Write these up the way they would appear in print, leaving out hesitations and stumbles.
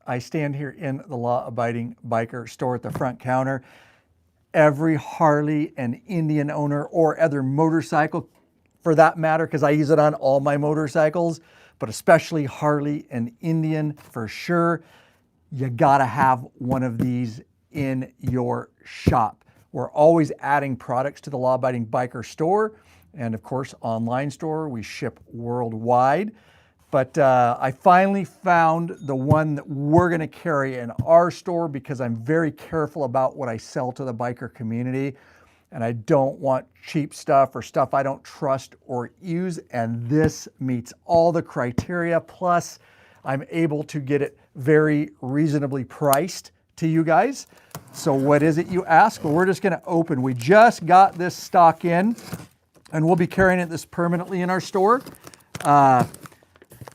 I stand here in the law-abiding biker store at the front counter. Every Harley and Indian owner, or other motorcycle for that matter, because I use it on all my motorcycles, but especially Harley and Indian for sure, you gotta have one of these in your shop. We're always adding products to the Law-Abiding Biker store, and of course online store. We ship worldwide. But I finally found the one that we're gonna carry in our store because I'm very careful about what I sell to the biker community. And I don't want cheap stuff or stuff I don't trust or use. And this meets all the criteria. Plus, I'm able to get it very reasonably priced to you guys. So what is it, you ask? Well, we're just gonna open. We just got this stock in, and we'll be carrying it this permanently in our store.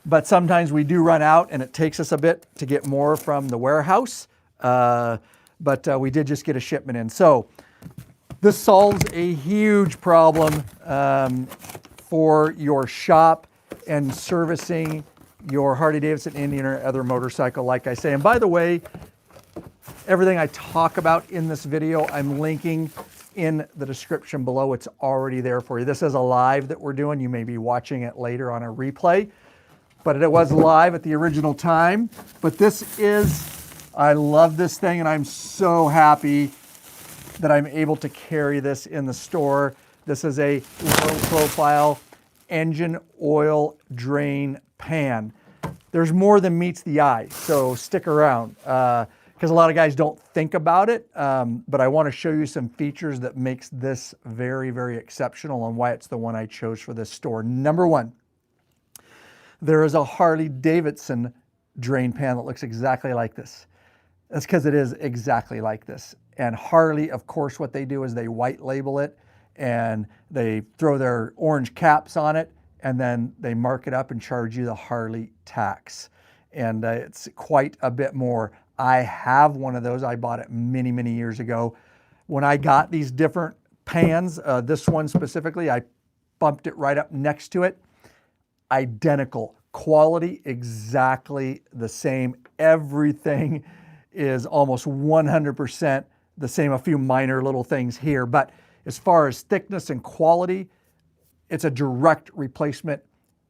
But sometimes we do run out and it takes us a bit to get more from the warehouse. But we did just get a shipment in. So this solves a huge problem for your shop and servicing your Harley-Davidson, Indian, or other motorcycle, like I say. And by the way, everything I talk about in this video, I'm linking in the description below. It's already there for you. This is a live that we're doing. You may be watching it later on a replay, but it was live at the original time. But this is, I love this thing, and I'm so happy that I'm able to carry this in the store. This is a low profile engine oil drain pan. There's more than meets the eye, so stick around because a lot of guys don't think about it, but I want to show you some features that makes this very, very exceptional and why it's the one I chose for this store. Number one, there is a Harley-Davidson drain pan that looks exactly like this. That's because it is exactly like this. And Harley, of course, what they do is they white label it and they throw their orange caps on it, and then they mark it up and charge you the Harley tax. And it's quite a bit more. I have one of those. I bought it many, many years ago. When I got these different pans, this one specifically, I bumped it right up next to it. Identical. Quality exactly the same. Everything is almost 100% the same, a few minor little things here. But as far as thickness and quality, it's a direct replacement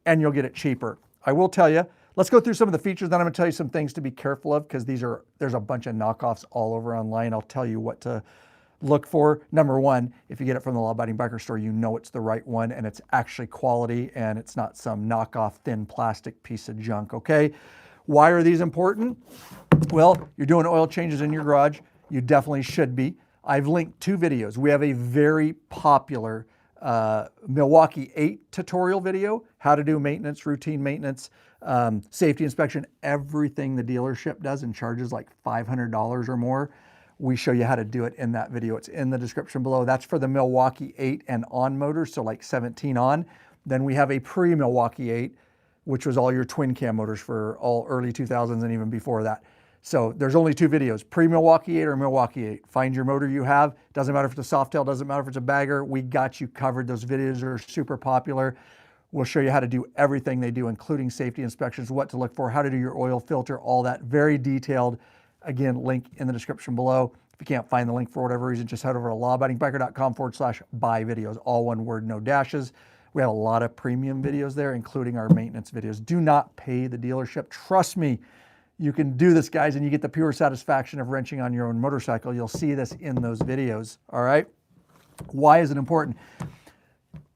and you'll get it cheaper. I will tell you, let's go through some of the features, then I'm gonna tell you some things to be careful of because there's a bunch of knockoffs all over online. I'll tell you what to look for. Number one, if you get it from the Law-Abiding Biker store, you know it's the right one and it's actually quality and it's not some knockoff thin plastic piece of junk, okay? Why are these important? Well, you're doing oil changes in your garage. You definitely should be. I've linked 2 videos. We have a very popular Milwaukee 8 tutorial video, how to do maintenance, routine maintenance, safety inspection, everything the dealership does and charges like $500 or more. We show you how to do it in that video. It's in the description below. That's for the Milwaukee 8 and on motors, so like 17 on. Then we have a pre-Milwaukee 8, which was all your twin cam motors for all early 2000s and even before that. So there's only 2 videos, pre-Milwaukee 8 or Milwaukee 8. Find your motor you have. Doesn't matter if it's a Softail, doesn't matter if it's a bagger. We got you covered. Those videos are super popular. We'll show you how to do everything they do, including safety inspections, what to look for, how to do your oil filter, all that. Very detailed. Again, link in the description below. If you can't find the link for whatever reason, just head over to lawabidingbiker.com/buy videos. All one word, no dashes. We have a lot of premium videos there, including our maintenance videos. Do not pay the dealership. Trust me. You can do this, guys, and you get the pure satisfaction of wrenching on your own motorcycle. You'll see this in those videos, all right? Why is it important?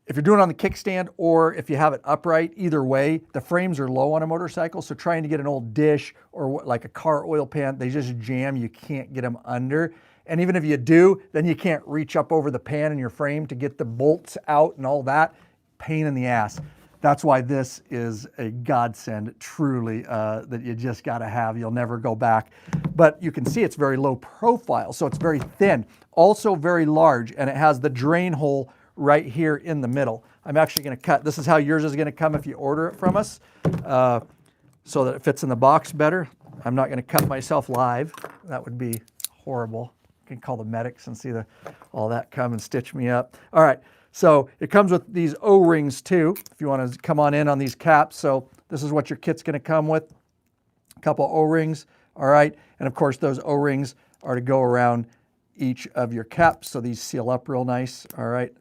If you're doing it on the kickstand or if you have it upright, either way, the frames are low on a motorcycle, so trying to get an old dish or like a car oil pan, they just jam. You can't get them under. And even if you do, then you can't reach up over the pan in your frame to get the bolts out and all that. Pain in the ass. That's why this is a godsend, truly, that you just got to have. You'll never go back. But you can see it's very low profile, so it's very thin. Also very large, and it has the drain hole right here in the middle. I'm actually going to cut. This is how yours is going to come if you order it from us, so that it fits in the box better. I'm not going to cut myself live. That would be horrible. You can call the medics and see all that come and stitch me up. All right. So it comes with these O-rings too, if you want to come on in on these caps. So this is what your kit's going to come with. A couple O-rings, All right, and of course those O-rings are to go around each of your caps, so these seal up real nice. All right,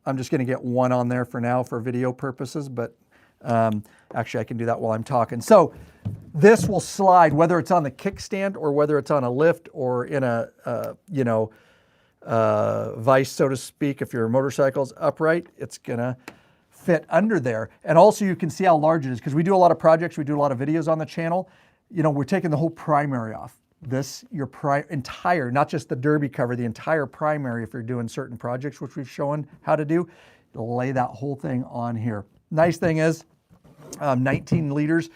I'm just going to get one on there for now for video purposes, but actually I can do that while I'm talking. So this will slide whether it's on the kickstand or whether it's on a lift or in a vise, so to speak. If your motorcycle's upright, it's gonna fit under there. And also you can see how large it is, because we do a lot of projects, we do a lot of videos on the channel. You know, we're taking the whole primary off. This, your entire, not just the derby cover, the entire primary, if you're doing certain projects, which we've shown how to do, lay that whole thing on here. Nice thing is 19 liters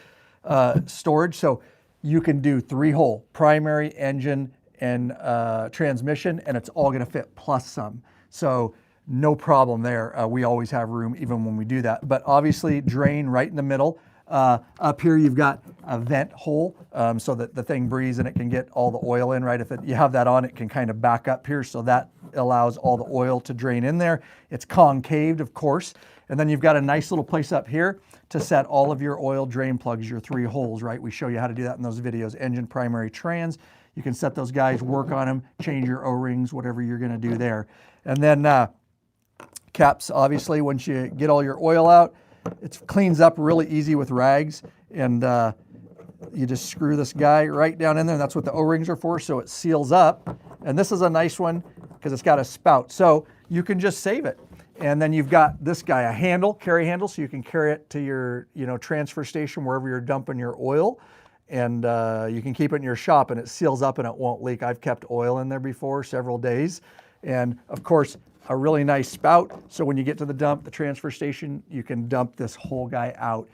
storage, so you can do 3-hole primary, engine, and transmission, and it's all going to fit plus some. So no problem there. We always have room even when we do that. But obviously drain right in the middle. Up here you've got a vent hole so that the thing breathes and it can get all the oil in, right? If you have that on, it can kind of back up here, so that allows all the oil to drain in there. It's concaved, of course. And then you've got a nice little place up here to set all of your oil drain plugs, your 3 holes, right? We show you how to do that in those videos. Engine, primary, trans. You can set those guys, work on them, change your O-rings, whatever you're going to do there. And then caps, obviously, once you get all your oil out, it cleans up really easy with rags. And you just screw this guy right down in there. And that's what the O-rings are for, so it seals up. And this is a nice one because it's got a spout. So you can just save it. And then you've got this guy, a handle, carry handle, so you can carry it to your transfer station wherever you're dumping your oil. And you can keep it in your shop, and it seals up and it won't leak. I've kept oil in there before, several days. And of course, a really nice spout, so when you get to the dump, the transfer station, you can dump this whole guy out.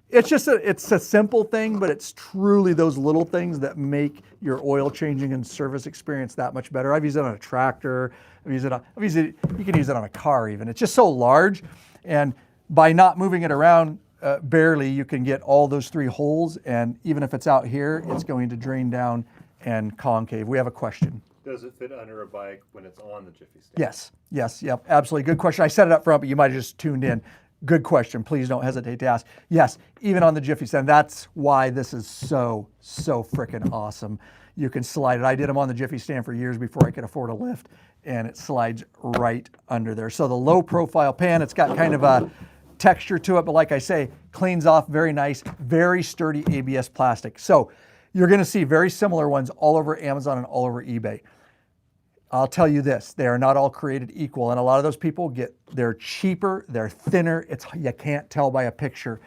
It's a simple thing, but it's truly those little things that make your oil changing and service experience that much better. I've used it on a tractor. You can use it on a car even. It's just so large, and by not moving it around barely, you can get all those 3 holes, and even if it's out here, it's going to drain down and concave. We have a question. Does it fit under a bike when it's on the Jiffy stand? Yes, yes, yep, absolutely. Good question. I said it up front, but you might have just tuned in. Good question. Please don't hesitate to ask. Yes, even on the Jiffy stand. That's why this is so freaking awesome. You can slide it. I did them on the Jiffy stand for years before I could afford a lift, and it slides right under there. So the low profile pan, it's got kind of a texture to it, but like I say, cleans off very nice, very sturdy ABS plastic. So you're going to see very similar ones all over Amazon and all over eBay. I'll tell you this, they are not all created equal, and a lot of those people they're cheaper, they're thinner, you can't tell by a picture.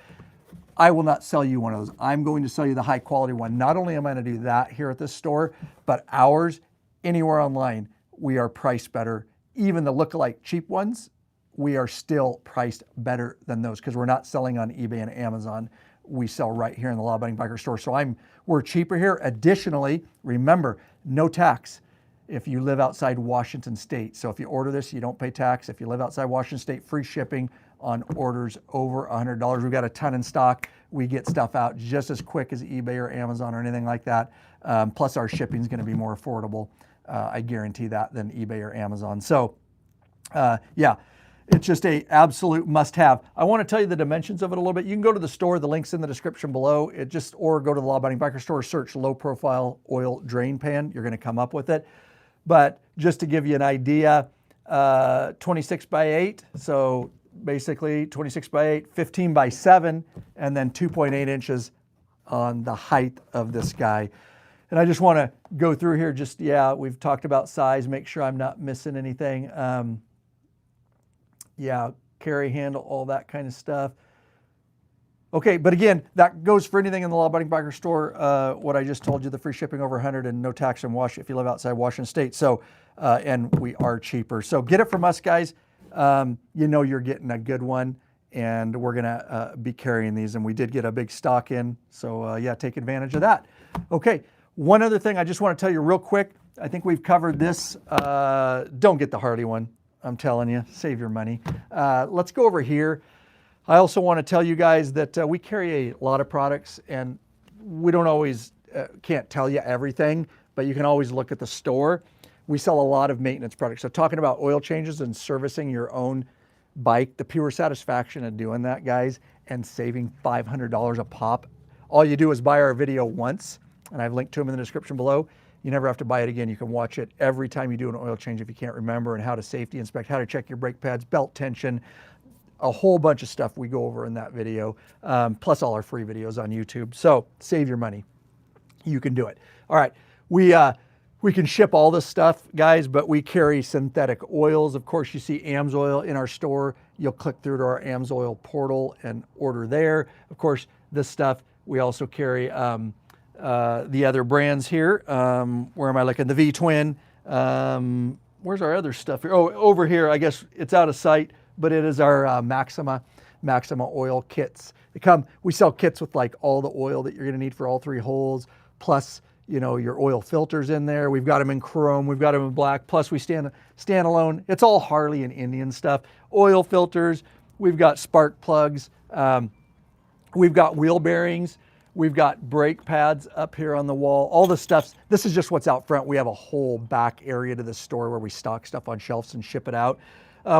I will not sell you one of those. I'm going to sell you the high quality one. Not only am I going to do that here at this store, but ours, anywhere online, we are priced better. Even the lookalike cheap ones, we are still priced better than those because we're not selling on eBay and Amazon. We sell right here in the Law Abiding Biker store. So we're cheaper here. Additionally, remember, no tax if you live outside Washington State. So if you order this, you don't pay tax. If you live outside Washington State, free shipping on orders over $100. We've got a ton in stock. We get stuff out just as quick as eBay or Amazon or anything like that. Plus our shipping is going to be more affordable. I guarantee that, than eBay or Amazon. So yeah, it's just a absolute must-have. I want to tell you the dimensions of it a little bit. You can go to the store. The link's in the description below. Or go to the Law Abiding Biker store, search low-profile oil drain pan. You're going to come up with it. But just to give you an idea, 26 by 8. So basically 26 by 8, 15 by 7, and then 2.8 inches on the height of this guy. And I just want to go through here. We've talked about size. Make sure I'm not missing anything. Carry handle, all that kind of stuff. Okay, but again, that goes for anything in the Law Abiding Biker store. What I just told you, the free shipping over 100 and no tax in Washington if you live outside Washington State. So, and we are cheaper. So get it from us, guys. You know you're getting a good one, and we're gonna be carrying these. And we did get a big stock in, so yeah, take advantage of that. Okay, one other thing I just want to tell you real quick. I think we've covered this. Don't get the Harley one. I'm telling you, save your money. Let's go over here. I also want to tell you guys that we carry a lot of products, and we don't always, can't tell you everything, but you can always look at the store. We sell a lot of maintenance products. So talking about oil changes and servicing your own bike, the pure satisfaction of doing that, guys, and saving $500 a pop. All you do is buy our video once. and I've linked to them in the description below. You never have to buy it again. You can watch it every time you do an oil change if you can't remember, and how to safety inspect, how to check your brake pads, belt tension, a whole bunch of stuff we go over in that video, plus all our free videos on YouTube. So save your money. You can do it. All right. We can ship all this stuff, guys, but we carry synthetic oils. Of course, you see AMSOIL in our store. You'll click through to our AMSOIL portal and order there. Of course, this stuff, we also carry the other brands here. Where am I looking? The V-Twin. Where's our other stuff here? Oh, over here. I guess it's out of sight, but it is our Maxima oil kits. We sell kits with like all the oil that you're going to need for all 3 holes, plus your oil filters in there. We've got them in chrome, we've got them in black, plus we standalone. It's all Harley and Indian stuff. Oil filters, we've got spark plugs, we've got wheel bearings, we've got brake pads up here on the wall, all the stuff. This is just what's out front. We have a whole back area to the store where we stock stuff on shelves and ship it out.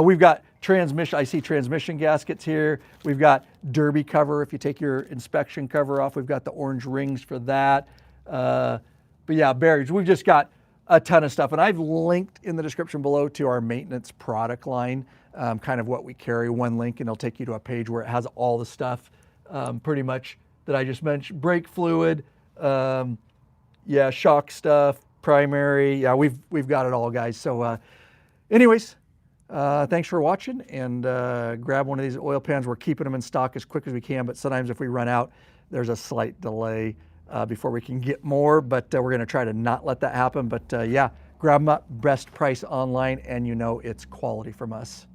We've got transmission gaskets here. We've got derby cover. If you take your inspection cover off, we've got the orange rings for that. But yeah, bearings. We've just got a ton of stuff, and I've linked in the description below to our maintenance product line, kind of what we carry. One link, and it'll take you to a page where it has all the stuff, pretty much that I just mentioned. Brake fluid, yeah, shock stuff, primary. Yeah, we've got it all, guys. So, anyways. Thanks for watching, and grab one of these oil pans. We're keeping them in stock as quick as we can, but sometimes if we run out, there's a slight delay before we can get more, but we're going to try to not let that happen. But yeah, grab them up, best price online, and it's quality from us.